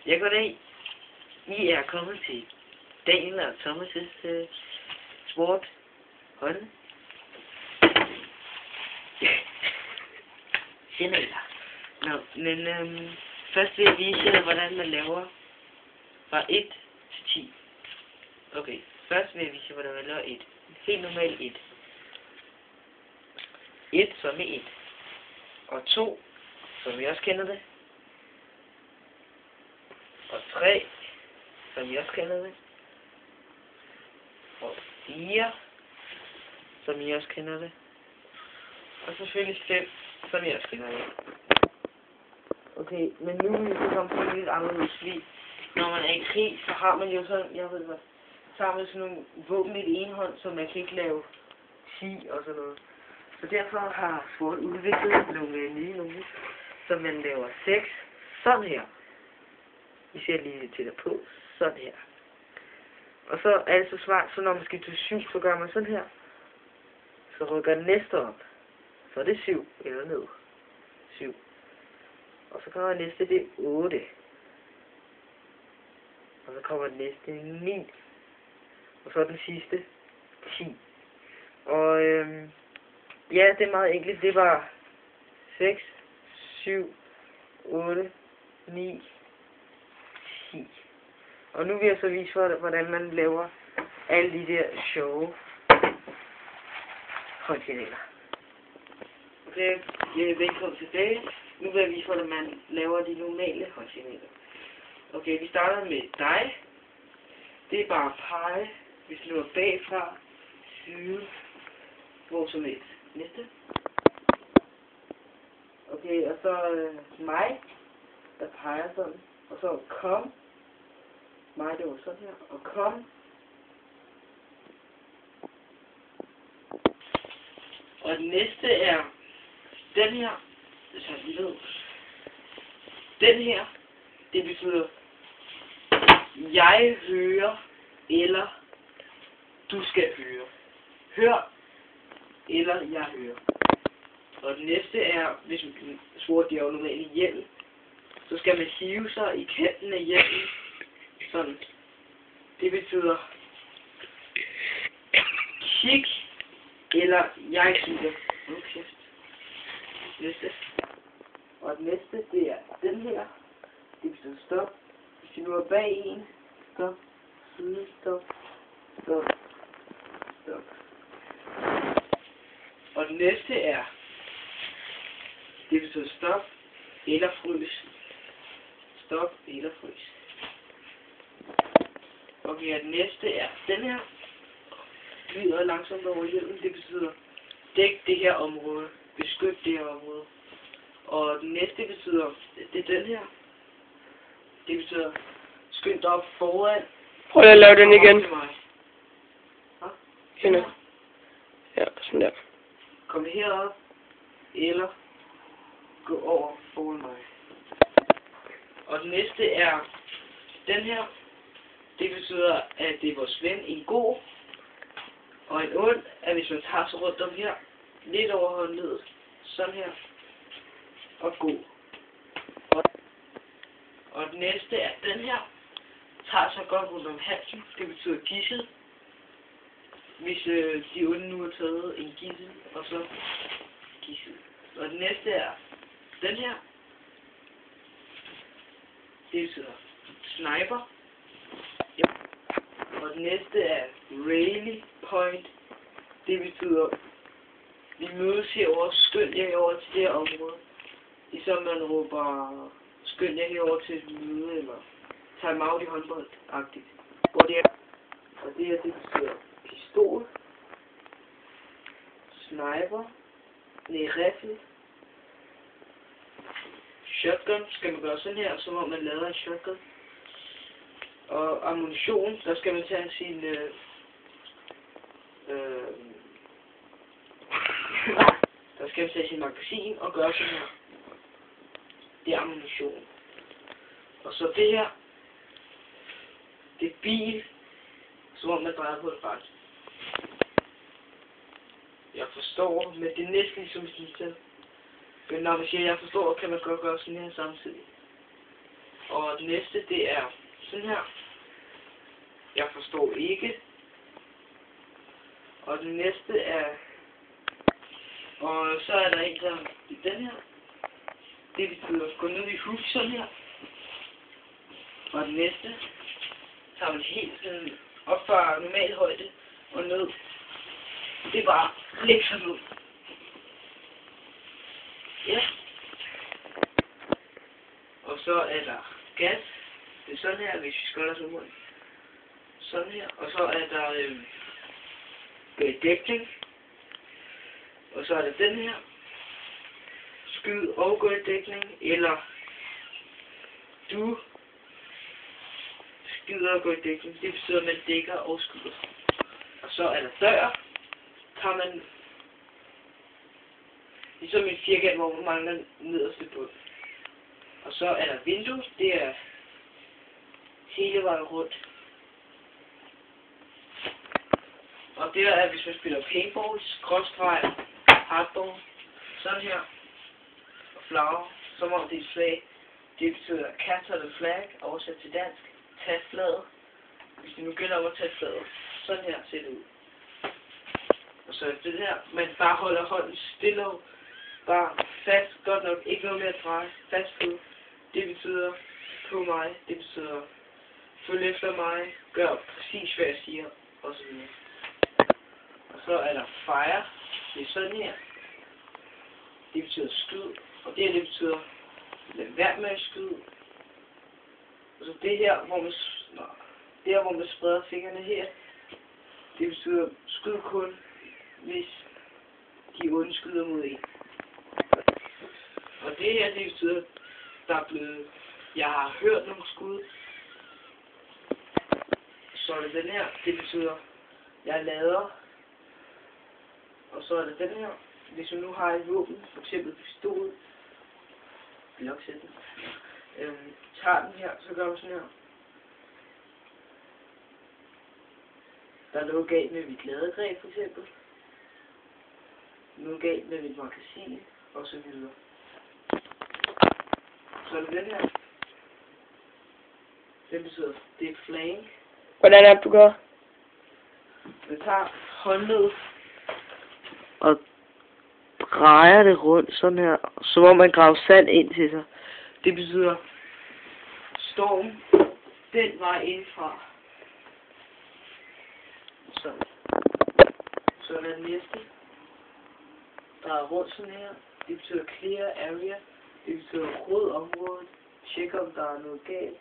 Jeg går ned. I er kommet til Daniel og Thomas' sport hold. Signaler. Nå, men først vil jeg vise jer, hvordan man laver fra 1 til 10. Okay, først vil jeg vise jer, hvordan man laver 1. Helt normalt 1. 1 som i 1. Og 2, som I også kender det. Og 3, som I også kender det. Og 4, som I også kender det. Og selvfølgelig 5, som I også kender det. Okay, men nu vil vi komme på en lidt anderledes, fordi når man er i krig, så har man jo sådan, jeg ved hvad, så har man sådan nogle våben i det ene hånd, så man kan ikke lave 10 og sådan noget. Så derfor har Sword udviklet nogle nye, så man laver 6, sådan her. Vi ser lige til der på, sådan her. Og så er det så smart, så når man skal til 7, så gør man sådan her. Så rykker den næste op. Så er det 7, eller ned. 7. Og så kommer næste, det er 8. Og så kommer den næste 9. Og så den sidste 10. Og ja, det er meget enkelt. Det var 6, 7, 8, 9, 10. Og nu vil jeg så vise for, hvordan man laver alle de der sjove håndsignaler. Okay, velkommen tilbage. Nu vil jeg vise, hvordan man laver de normale håndsignaler. Okay, vi starter med dig. Det er bare at pege, hvis du er bagfra, side, hvor som helst. Næste. Okay, og så mig, der peger sådan. Og så kom. Mig, det var sådan her. Og kom. Og den næste er den her. Det tager vi ned. Den her, det betyder jeg hører, eller du skal høre. Hør, eller jeg hører. Og den næste er, hvis man Sword er jo normalt i hjelm, så skal man hive sig i kanten af hjelmen. Sådan. Det betyder kig, eller jeg kigger. Okay. Næste. Og den næste, det er den her. Det betyder stop. Hvis du nu er bag en, stop, side, stop, stop, stop. Og den næste er, det betyder stop, eller frys. Stop, eller frys. Okay, og den næste er den her. Glider langsomt over hjelmen. Det betyder dæk det her område. Beskyt det her område. Og den næste betyder, det er den her. Det betyder, skynd dig op foran. Prøv at lave den igen. Hende. Ja, sådan der. Kom det herop, eller gå over foran mig. Og den næste er den her. Det betyder, at det er vores ven, en god. Og en ond, at hvis man tager sig rundt om her, lidt over håndledet, sådan her, og god. Og den næste er den her. Tager sig godt rundt om halsen. Det betyder gidsel. Hvis de onde nu har taget en gidsel, og så gidsel. Og den næste er den her. Det betyder sniper. Ja. Og den næste er rally point. Det betyder, vi mødes herovre, skynd jer herover til det her område. Ligesom man råber, skynd jer herover til et møde, eller time out i håndbold-agtigt. Hvor det er, og det her, det betyder pistol, sniper, riffel, shotgun, skal man gøre sådan her, som om man lader en shotgun. Og ammunition, der skal man tage sin der skal man tage sin magasin og gøre sådan her. Det er ammunition. Og så det her, det er bil, som om man drejer på et ret. Jeg forstår, men det er næsten ligesom at sige til. Men når man siger, jeg forstår, kan man godt gøre sådan her samtidig. Og det næste, det er sådan her. Jeg forstår ikke. Og det næste er... Og så er der en, der i den her. Det betyder at gå ned i hus sådan her. Og det næste tager man helt sådan op fra normal højde og ned. Det er bare læg sig ned. Ja. Og så er der gas. Det er sådan her, hvis vi skolder så munden. Sådan her. Og så er der dækning. Og så er der den her. Skyd og gå i dækning. Eller du skyder og gå i dækning. Det betyder, at man dækker og skyder. Og så er der dør. Tager man ligesom en firkant, hvor man mangler nederste bund. Og så er der vindue. Det er hele vejen rundt. Og det er, hvis man spiller paintball, skråstreg, hardball, sådan her, og flagger, som om det er et flag. Det betyder capture the flag, oversat til dansk, tag flaget. Hvis du nu gælder om at tage flaget, sådan her ser det ud. Og så er det her, man bare holder hånden stille og bare fast, godt nok, ikke noget med at dreje, fast ud. Det betyder på mig, det betyder følg efter mig, gør præcis hvad jeg siger, og så videre. Og så er der fire, det er sådan her. Det betyder skyd, og det betyder lad være med at skyde. Og så det her, hvor man spreder fingrene her, det betyder skyd kun, hvis de onde skyder mod en. Og det her, det betyder, der er blevet, jeg har hørt nogle skud. Så er det den her, det betyder, jeg lader. Og så er det den her, hvis du nu har et våben, for eksempel pistol, bloksætten, tager den her, så gør man sådan her. Der er noget galt med mit ladegreb, for eksempel. Noget galt med mit magasin, og så videre. Så er det den her. Det betyder, det er flank. Hvordan er det, du gør? Man tager håndledet og drejer det rundt sådan her, som om man graver sand ind til sig. Det betyder storm den vej indfra. Så er der den næste. Der er rundt sådan her. Det betyder clear area. Det betyder rød område. Tjek om der er noget galt.